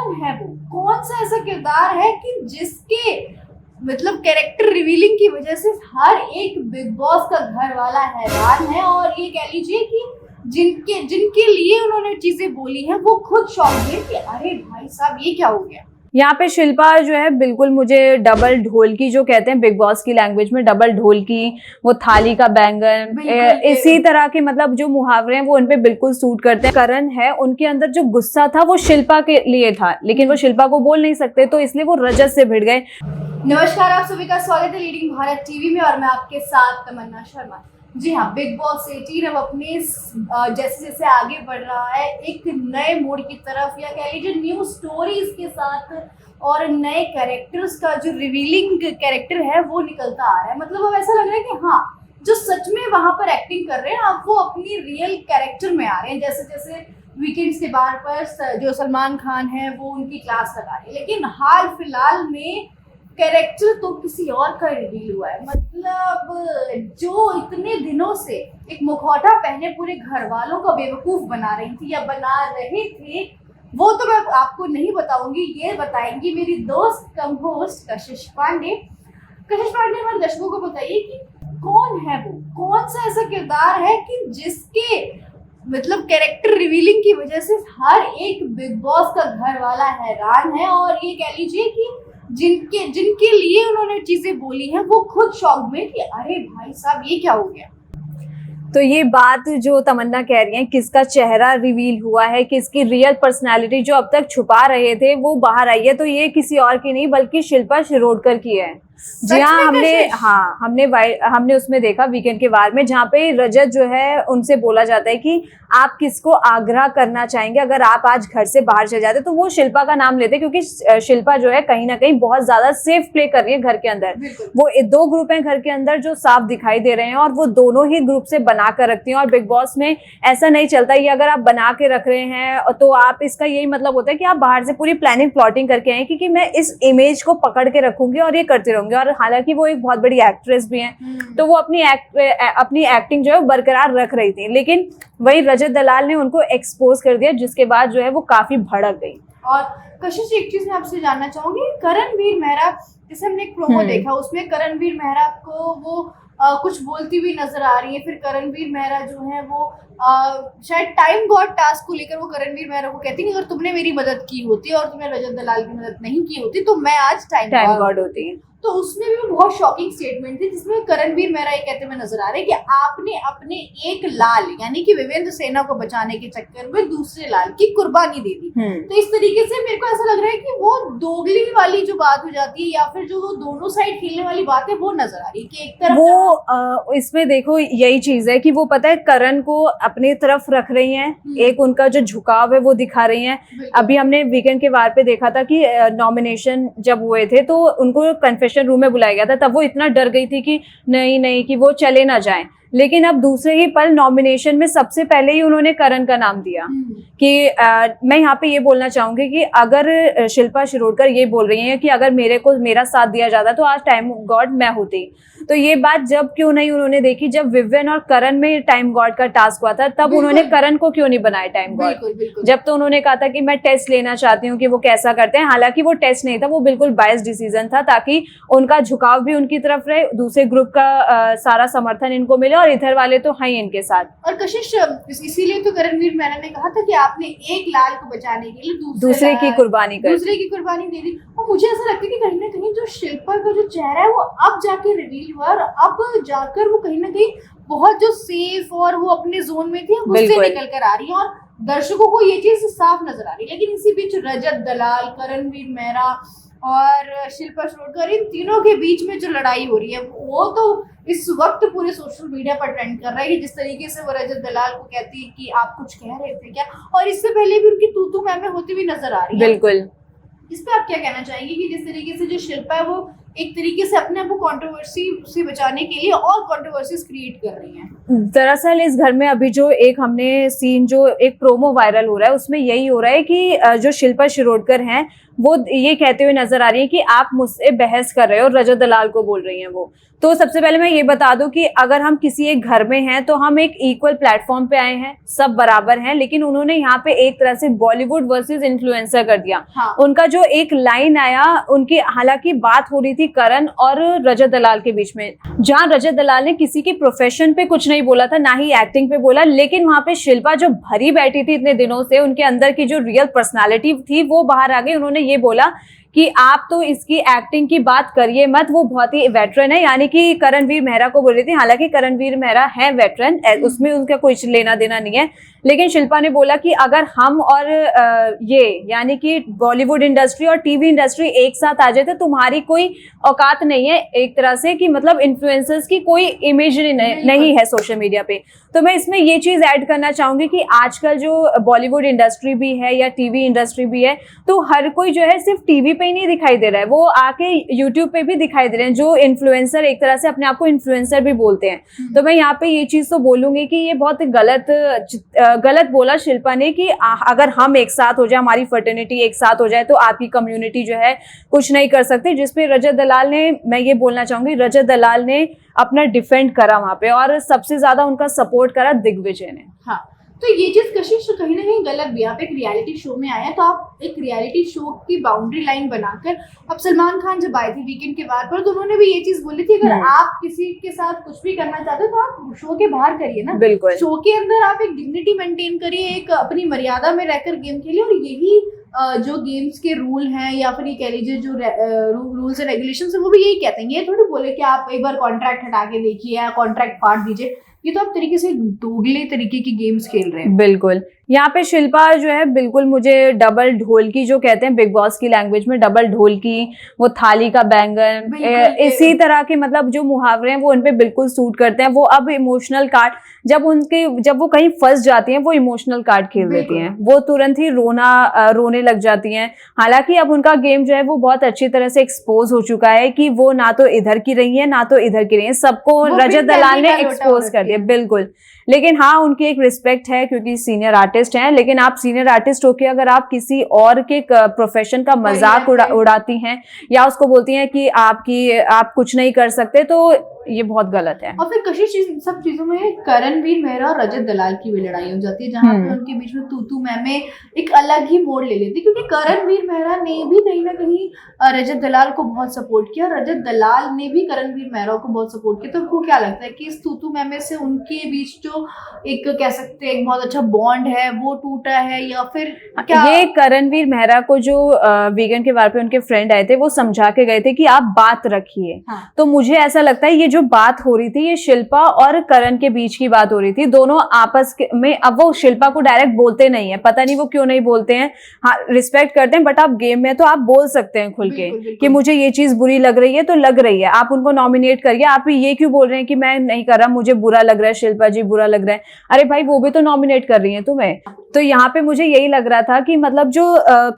कौन है वो, कौन सा ऐसा किरदार है कि जिसके मतलब कैरेक्टर रिवीलिंग की वजह से हर एक बिग बॉस का घर वाला हैरान है। और ये कह लीजिए कि जिनके जिनके लिए उन्होंने चीजें बोली हैं वो खुद शॉक हुए कि अरे भाई साहब ये क्या हो गया। यहाँ पे शिल्पा जो है बिल्कुल मुझे डबल ढोलकी जो कहते हैं बिग बॉस की लैंग्वेज में, डबल ढोलकी, वो थाली का बैंगन, इसी तरह के मतलब जो मुहावरे हैं वो उनपे बिल्कुल सूट करते हैं। करण है, उनके अंदर जो गुस्सा था वो शिल्पा के लिए था, लेकिन वो शिल्पा को बोल नहीं सकते तो इसलिए वो रजत से भिड़ गए। नमस्कार, आप सभी का स्वागत है लीडिंग भारत टीवी में और मैं आपके साथ तमन्ना शर्मा। जी हाँ, बिग बॉस 18 अब अपने जैसे जैसे आगे बढ़ रहा है एक नए मोड़ की तरफ, या कह लीजिए न्यू स्टोरीज के साथ और नए कैरेक्टर्स का जो रिवीलिंग कैरेक्टर है वो निकलता आ रहा है। मतलब अब ऐसा लग रहा है कि हाँ, जो सच में वहां पर एक्टिंग कर रहे हैं अब वो अपनी रियल कैरेक्टर में आ रहे हैं। जैसे जैसे वीकेंड्स के बार पर जो सलमान खान है वो उनकी क्लास लगा रहे हैं, लेकिन हाल फिलहाल में कैरेक्टर तो किसी और का रिवील हुआ है। मतलब जो इतने दिनों से एक मुखौटा पहने पूरे घर वालों का बेवकूफ बना रही थी या बना रहे थे, वो तो मैं आपको नहीं बताऊंगी, ये बताएंगी मेरी दोस्त कम होस्ट कशिश पांडे। कशिश पांडे, हमारे दर्शकों को बताइए कि कौन है वो, कौन सा ऐसा किरदार है कि जिसके मतलब कैरेक्टर रिवीलिंग की वजह से हर एक बिग बॉस का घर वाला हैरान है। और ये कह लीजिए कि जिनके लिए उन्होंने चीजें बोली हैं वो खुद शॉक में कि अरे भाई साहब ये क्या हो गया। तो ये बात जो तमन्ना कह रही है, किसका चेहरा रिवील हुआ है, किसकी रियल पर्सनालिटी जो अब तक छुपा रहे थे वो बाहर आई है, तो ये किसी और की नहीं बल्कि शिल्पा शिरोडकर की है। जी हाँ, हमने उसमें देखा वीकेंड के वार में, जहाँ पे रजत जो है उनसे बोला जाता है कि आप किसको आग्रह करना चाहेंगे अगर आप आज घर से बाहर चले जाते, तो वो शिल्पा का नाम लेते, क्योंकि शिल्पा जो है कहीं ना कहीं बहुत ज्यादा सेफ प्ले कर रही है घर के अंदर। वो दो ग्रुप हैं घर के अंदर जो साफ दिखाई दे रहे हैं और वो दोनों ही ग्रुप से बना कर रखती हैं। और बिग बॉस में ऐसा नहीं चलता, ये अगर आप बना के रख रहे हैं तो आप, इसका यही मतलब होता है कि आप बाहर से पूरी प्लानिंग प्लॉटिंग करके आए कि मैं इस इमेज को पकड़ के रखूंगी और ये करते रहूंगी। और हालांकि वो एक बहुत बड़ी एक्ट्रेस भी हैं, तो वो अपनी एक्टिंग जो है बरकरार रख रही थी, लेकिन वही रजत दलाल ने उनको एक्सपोज कर दिया, जिसके बाद जो है वो काफी भड़क गई। और कशिश, एक चीज मैं आपसे जानना चाहूंगी, करणवीर मेहरा, जैसे हमने एक प्रोमो देखा उसमें करणवीर मेहरा को वो कुछ बोलती हुई नजर आ रही है। फिर करणवीर मेहरा जो है वो शायद टाइम गॉड टास्क को लेकर वो करणवीर मेहरा को कहती है अगर तुमने मेरी मदद की होती और तुमने रजत दलाल की मदद नहीं की होती तो मैं आज टाइम गॉड होती। तो उसमें भी बहुत शॉकिंग स्टेटमेंट थी जिसमें करणवीर मेहरा ये कहते हुए नजर आ रहे हैं कि आपने अपने एक लाल यानी कि विवेंद्र सेना को बचाने के चक्कर में दूसरे लाल की कुर्बानी दे दी। तो इस तरीके से मेरे को ऐसा लग रहा है कि वो दोगली वाली जो बात हो जाती है या फिर जो वो दोनों साइड खेलने वाली बात है वो नजर आ रही है कि एक तरफ वो इसमें देखो यही चीज है कि वो पता है करण को अपनी तरफ रख रही हैं, एक उनका जो झुकाव है वो दिखा रही हैं। अभी हमने वीकेंड के वार पे देखा था कि नॉमिनेशन जब हुए थे तो उनको कन्फेशन रूम में बुलाया गया था, तब वो इतना डर गई थी कि नहीं कि वो चले ना जाएं, लेकिन अब दूसरे ही पल नॉमिनेशन में सबसे पहले ही उन्होंने करण का नाम दिया। कि मैं यहाँ पे ये बोलना चाहूंगी कि अगर शिल्पा शिरोडकर ये बोल रही हैं कि अगर मेरा साथ दिया जाता तो आज टाइम गॉड मैं होती, तो ये बात जब क्यों नहीं उन्होंने देखी जब विवियन और करण में टाइम गॉड का टास्क हुआ था, तब उन्होंने करण को क्यों नहीं बनाया टाइम गॉड। जब तो उन्होंने कहा था कि मैं टेस्ट लेना चाहती हूँ कि वो कैसा करते हैं, हालांकि वो टेस्ट नहीं था, वो बिल्कुल बायस डिसीजन था ताकि उनका झुकाव भी उनकी तरफ रहे, दूसरे ग्रुप का सारा समर्थन इनको मिले और इधर वाले तो हैं इनके साथ। और कशिश, इसीलिए तो करणवीर मेहरा ने कहा था कि आपने एक लाल को बचाने के लिए दूसरे की कुर्बानी दे दी। और मुझे ऐसा लगता है कि कहीं ना कहीं जो शिल्पा का जो चेहरा है वो अब जाके रिवील हुआ और अब जाकर वो कहीं ना कहीं बहुत जो सेफ और वो अपने जोन में थी उससे निकल कर आ रही है और दर्शकों को ये चीज साफ नजर आ रही है। लेकिन इसी बीच रजत दलाल, करणवीर मेहरा और शिल्पा शिरोडकर, इन तीनों के बीच में जो लड़ाई हो रही है वो तो इस वक्त पूरे सोशल मीडिया पर ट्रेंड कर रहा है कि जिस तरीके से वो रजत दलाल को कहती है कि आप कुछ कह रहे थे क्या, और इससे पहले भी उनकी तू मैं होती हुई नजर आ रही है। बिल्कुल, इस पे आप क्या कहना चाहेंगे कि जिस तरीके से जो शिल्पा है वो एक तरीके से अपने आप को कंट्रोवर्सी से बचाने के लिए और कंट्रोवर्सीज क्रिएट कर रही हैं? दरअसल इस घर में अभी जो एक हमने सीन, जो एक प्रोमो वायरल हो रहा है उसमें यही हो रहा है कि जो शिल्पा शिरोडकर हैं वो ये कहते हुए नजर आ रही है कि आप मुझसे बहस कर रहे हो, रजत दलाल को बोल रही हैं वो। तो सबसे पहले मैं ये बता दूं कि अगर हम किसी एक घर में हैं तो हम एक इक्वल प्लेटफॉर्म पे आए हैं, सब बराबर हैं, लेकिन उन्होंने यहाँ पे एक तरह से बॉलीवुड वर्सेस इन्फ्लुएंसर कर दिया। हाँ। उनका जो एक लाइन आया, उनकी हालांकि बात हो रही थी करण और रजत दलाल के बीच में, जहां रजत दलाल ने किसी की प्रोफेशन पे कुछ नहीं बोला था, ना ही एक्टिंग पे बोला, लेकिन वहां पे शिल्पा जो भरी बैठी थी इतने दिनों से, उनके अंदर की जो रियल पर्सनालिटी थी वो बाहर आ गई। उन्होंने ये बोला कि आप तो इसकी एक्टिंग की बात करिए मत, वो बहुत ही वेटरन है, यानी कि करणवीर मेहरा को बोल रही थी। हालांकि करणवीर मेहरा है वेटरन, उसमें उनका कुछ लेना देना नहीं है, लेकिन शिल्पा ने बोला कि अगर हम और ये यानी कि बॉलीवुड इंडस्ट्री और टीवी इंडस्ट्री एक साथ आ जाए तो तुम्हारी कोई औकात नहीं है एक तरह से, कि मतलब इन्फ्लुएंसर्स की कोई इमेज नहीं है सोशल मीडिया पे। तो मैं इसमें ये चीज ऐड करना चाहूंगी कि आजकल जो बॉलीवुड इंडस्ट्री भी है या टीवी इंडस्ट्री भी है, तो हर कोई जो है सिर्फ टीवी पे ही नहीं दिखाई दे रहा है, वो आके यूट्यूब पे भी दिखाई दे रहे हैं, जो इन्फ्लुएंसर एक तरह से अपने आप को इन्फ्लुएंसर भी बोलते हैं। तो मैं यहाँ पे ये चीज तो बोलूंगी कि ये बहुत गलत बोला शिल्पा ने कि अगर हम एक साथ हो जाए, हमारी फर्टर्निटी एक साथ हो जाए तो आपकी कम्युनिटी जो है कुछ नहीं कर सकती, जिसपे रजत दलाल ने, मैं ये बोलना चाहूंगी, रजत दलाल ने अपना डिफेंड करा वहां पे, और सबसे ज्यादा उनका सपोर्ट करा दिग्विजय ने। हाँ, तो ये चीज कशिश कहीं ना कहीं गलत भी। आप एक रियलिटी शो में आए तो आप एक रियलिटी शो की बाउंड्री लाइन बनाकर, अब सलमान खान जब आए थे वीकेंड के बार पर, तो उन्होंने भी ये चीज बोली थी अगर आप किसी के साथ कुछ भी करना चाहते हो तो आप शो के बाहर करिए ना, बिल्कुल शो के अंदर आप एक डिग्निटी मेंटेन करिए, एक अपनी मर्यादा में रहकर गेम खेलिए। और यही जो गेम्स के रूल हैं या फिर ये कह लीजिए जो रूल्स एंड रेगुलेशन है वो भी यही कहते हैं। ये थोड़ी बोले कि आप एक बार कॉन्ट्रैक्ट हटा के देखिए या कॉन्ट्रैक्ट फाड़ दीजिए, ये तो आप तरीके से दोगले तरीके की गेम्स खेल रहे हैं। बिल्कुल, यहाँ पे शिल्पा जो है बिल्कुल मुझे डबल ढोलकी जो कहते हैं बिग बॉस की लैंग्वेज में, डबल ढोलकी, वो थाली का बैंगन, इसी तरह के मतलब जो मुहावरे हैं वो उनपे बिल्कुल सूट करते हैं। वो अब इमोशनल कार्ड, जब वो कहीं फंस जाती हैं वो इमोशनल कार्ड खेल देती हैं, वो तुरंत ही रोने लग जाती हैं। हालांकि अब उनका गेम जो है वो बहुत अच्छी तरह से एक्सपोज हो चुका है कि वो ना तो इधर की रही है ना तो इधर की रही है, सबको रजत दलाल ने एक्सपोज कर दिया। बिल्कुल, लेकिन हाँ उनकी एक रिस्पेक्ट है क्योंकि सीनियर आर्टिस्ट हैं, लेकिन आप सीनियर आर्टिस्ट होके अगर आप किसी और के प्रोफेशन का मजाक उड़ाती हैं या उसको बोलती हैं कि आप कुछ नहीं कर सकते, तो ये बहुत गलत है। और फिर कशिश सब चीजों में करणवीर मेहरा और रजत दलाल की भी लड़ाई हो जाती है, जहां पे उनके बीच में तू मैं में एक अलग ही मोड़ ले लेती है, क्योंकि करणवीर मेहरा ने भी कहीं ना कहीं रजत दलाल को बहुत सपोर्ट किया, रजत दलाल ने भी करणवीर मेहरा को बहुत सपोर्ट किया। तो आपको क्या लगता है कि इस तू मैं से उनके बीच जो एक कह सकते हैं एक बहुत अच्छा बॉन्ड है वो टूटा है, या फिर क्या? ये करणवीर मेहरा को जो वीकेंड के बार पे उनके फ्रेंड आए थे वो समझा के गए थे कि आप बात रखिए। हाँ। तो मुझे ऐसा लगता है ये जो बात हो रही थी ये शिल्पा और करण के बीच की बात हो रही थी, दोनों आपस में। अब वो शिल्पा को डायरेक्ट बोलते नहीं है, पता नहीं वो क्यों नहीं बोलते हैं, हाँ रिस्पेक्ट करते हैं, बट आप गेम में तो आप बोल सकते हैं खुल के कि मुझे ये चीज बुरी लग रही है तो लग रही है, आप उनको नॉमिनेट करिए। आप ये क्यों बोल रहे हैं कि मैं नहीं कर रहा, मुझे बुरा लग रहा है, शिल्पा जी बुरा लग रहा है, अरे भाई वो भी तो नॉमिनेट कर रही है तुम्हें। तो यहाँ पे मुझे यही लग रहा था कि मतलब जो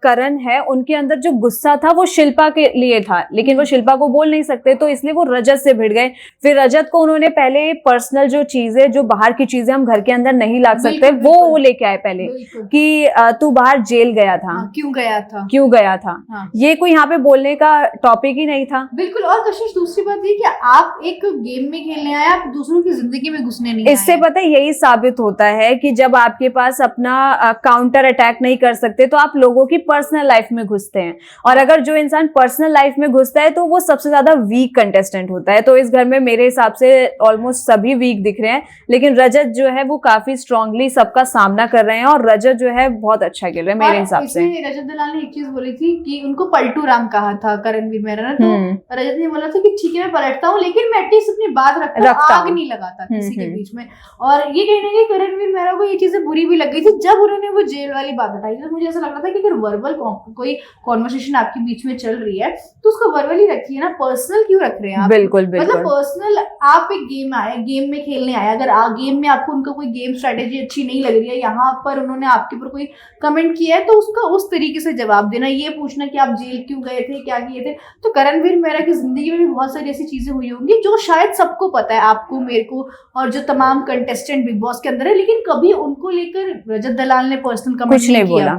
करण है उनके अंदर जो गुस्सा था वो शिल्पा के लिए था, लेकिन वो शिल्पा को बोल नहीं सकते, तो इसलिए वो रजत से भिड़ गए। फिर रजत को उन्होंने पहले पर्सनल जो चीजें, जो बाहर की चीजें हम घर के अंदर नहीं ला सकते, वो लेके आए पहले कि तू बाहर जेल गया था। हाँ, क्यों गया था? हाँ। ये कोई यहाँ पे बोलने का टॉपिक ही नहीं था। बिल्कुल। और कशिश दूसरी बात ये कि आप एक गेम में खेलने आए, आप दूसरों की जिंदगी में घुसने नहीं आए। इससे पता है यही साबित होता है कि जब आपके पास अपना काउंटर अटैक नहीं कर सकते तो आप लोगों की पर्सनल लाइफ में घुसते हैं, और अगर जो इंसान पर्सनल लाइफ में घुसता है तो वो सबसे ज्यादा वीक कंटेस्टेंट होता है। तो इस घर में मेरे हिसाब से ऑलमोस्ट सभी वीक दिख रहे हैं, लेकिन रजत जो है वो काफी स्ट्रांगली सबका सामना कर रहे हैं, और रजत जो है बहुत अच्छा खेल रहे हैं मेरे हिसाब से। रजत दलाल ने एक चीज बोली थी कि उनको पलटू राम कहा था करणवीर मेहरा ने, तो रजत ने बोला था कि ठीक है मैं पलटता हूँ लेकिन मैं एटलीस्ट अपनी बात रखता हूँ, आग नहीं लगाता किसी के बीच में। और ये कहीं ना कहीं करणवीर मेहरा को ये चीजें बुरी भी लग गई थी जब उन्होंने वो जेल वाली बात बताई। तो मुझे ऐसा लग रहा था कि अगर वर्बल कोई कॉन्वर्सेशन आपके बीच में चल रही है तो उसको वर्बली रखिए ना, पर्सनल क्यों रख रहे हैं आप? बिल्कुल मतलब पर्सनल, आप एक गेम आए, गेम में खेलने आए, अगर गेम में आपको उनका कोई गेम स्ट्रेटेजी अच्छी नहीं लग रही है, यहाँ पर उन्होंने आपके ऊपर कोई कमेंट किया है तो उसका उस तरीके से जवाब देना, ये पूछना कि आप जेल क्यों गए थे, क्या किए थे। तो करणवीर मेहरा की जिंदगी में भी बहुत सारी ऐसी चीजें हुई होंगी जो शायद सबको पता है, आपको, मेरे को और जो तमाम कंटेस्टेंट बिग बॉस के अंदर है, लेकिन कभी उनको लेकर रजत दलाल ने पर्सनल कमेंट नहीं किया।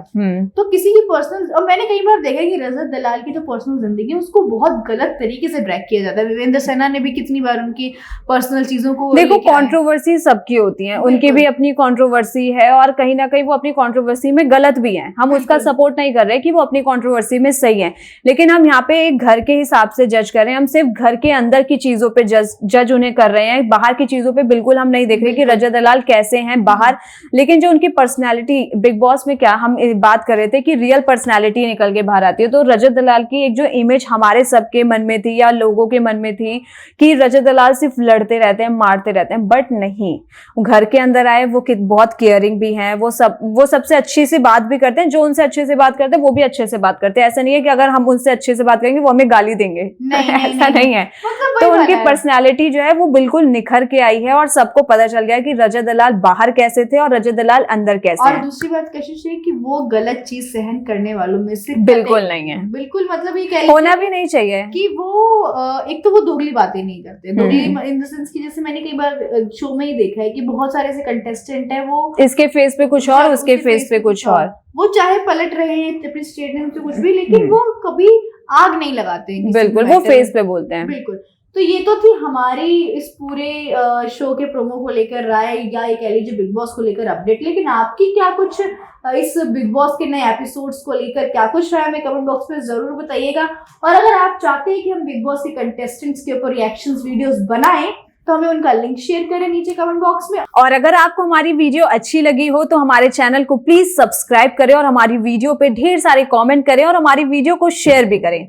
तो किसी की पर्सनल, और मैंने कई बार देखा कि रजत दलाल की जो पर्सनल जिंदगी है उसको बहुत गलत तरीके से ब्रेक किया जाता है। विवेंद्र सेना ने भी कितनी कितनी बार उनकी पर्सनल चीजों को देखो लेके आए हैं। कंट्रोवर्सी सबकी होती है, उनकी बिल्कुल। भी अपनी कंट्रोवर्सी है और कहीं ना कहीं वो अपनी कंट्रोवर्सी में गलत भी हैं। हम उसका बिल्कुल। सपोर्ट नहीं कर रहे कि वो अपनी कंट्रोवर्सी में सही है, लेकिन हम यहाँ पे एक घर के हिसाब से जज कर रहे हैं। हम सिर्फ घर के अंदर की चीजों पे जज उन्हें कर रहे हैं, बाहर की चीजों पे बिल्कुल हम नहीं देख रहे कि बिल्कुल। रजत दलाल कैसे हैं बाहर। लेकिन जो उनकी पर्सनैलिटी बिग बॉस में, क्या हम बात कर रहे थे कि रियल पर्सनैलिटी निकल के बाहर आती है, तो रजत दलाल की एक जो इमेज हमारे सबके मन में थी या लोगों के मन में थी कि रजत दलाल सिर्फ लड़ते रहते हैं, मारते रहते हैं, बट नहीं, घर के अंदर आए वो बहुत केयरिंग भी हैं। वो सबसे अच्छी से बात भी करते हैं, जो उनसे अच्छे से बात करते हैं वो भी अच्छे से बात करते हैं। ऐसा नहीं है कि अगर हम उनसे अच्छे से बात करेंगे वो हमें गाली देंगे, ऐसा नहीं है। मतलब तो वही उनकी वाला है। पर्सनैलिटी जो है वो बिल्कुल निखर के आई है और सबको पता चल गया कि रजत दलाल बाहर कैसे थे और रजत दलाल अंदर कैसे और हैं। दूसरी बात कशिश है कि वो गलत चीज सहन करने वालों में से बिल्कुल कतई- नहीं है, बिल्कुल, मतलब ये कह होना लीजिए भी नहीं चाहिए। कि वो एक तो वो दोगली बातें नहीं करते, दोगली इन द सेंस की जैसे मैंने कई बार शो में ही देखा है कि बहुत सारे ऐसे कंटेस्टेंट है, वो इसके फेस पे कुछ और, उसके फेस पे कुछ और। वो चाहे पलट रहे हैं अपने स्टेटमेंट से कुछ भी, लेकिन वो कभी आग नहीं लगाते हैं किसी बिल्कुल, भी वो matter फेस में। पे बोलते हैं। बिल्कुल। तो ये तो थी हमारी इस पूरे शो के प्रोमो को लेकर राय, या ये कह लीजिए बिग बॉस को लेकर अपडेट। लेकिन आपकी क्या कुछ इस बिग बॉस के नए एपिसोड्स को लेकर क्या कुछ राय में कमेंट बॉक्स में जरूर बताइएगा। और अगर आप चाहते हैं कि हम बिग बॉस के कंटेस्टेंट्स के ऊपर रिएक्शंस वीडियोस बनाएं तो हमें उनका लिंक शेयर करें नीचे कमेंट बॉक्स में। और अगर आपको हमारी वीडियो अच्छी लगी हो तो हमारे चैनल को प्लीज सब्सक्राइब करें और हमारी वीडियो पे ढेर सारे कमेंट करें और हमारी वीडियो को शेयर भी करें।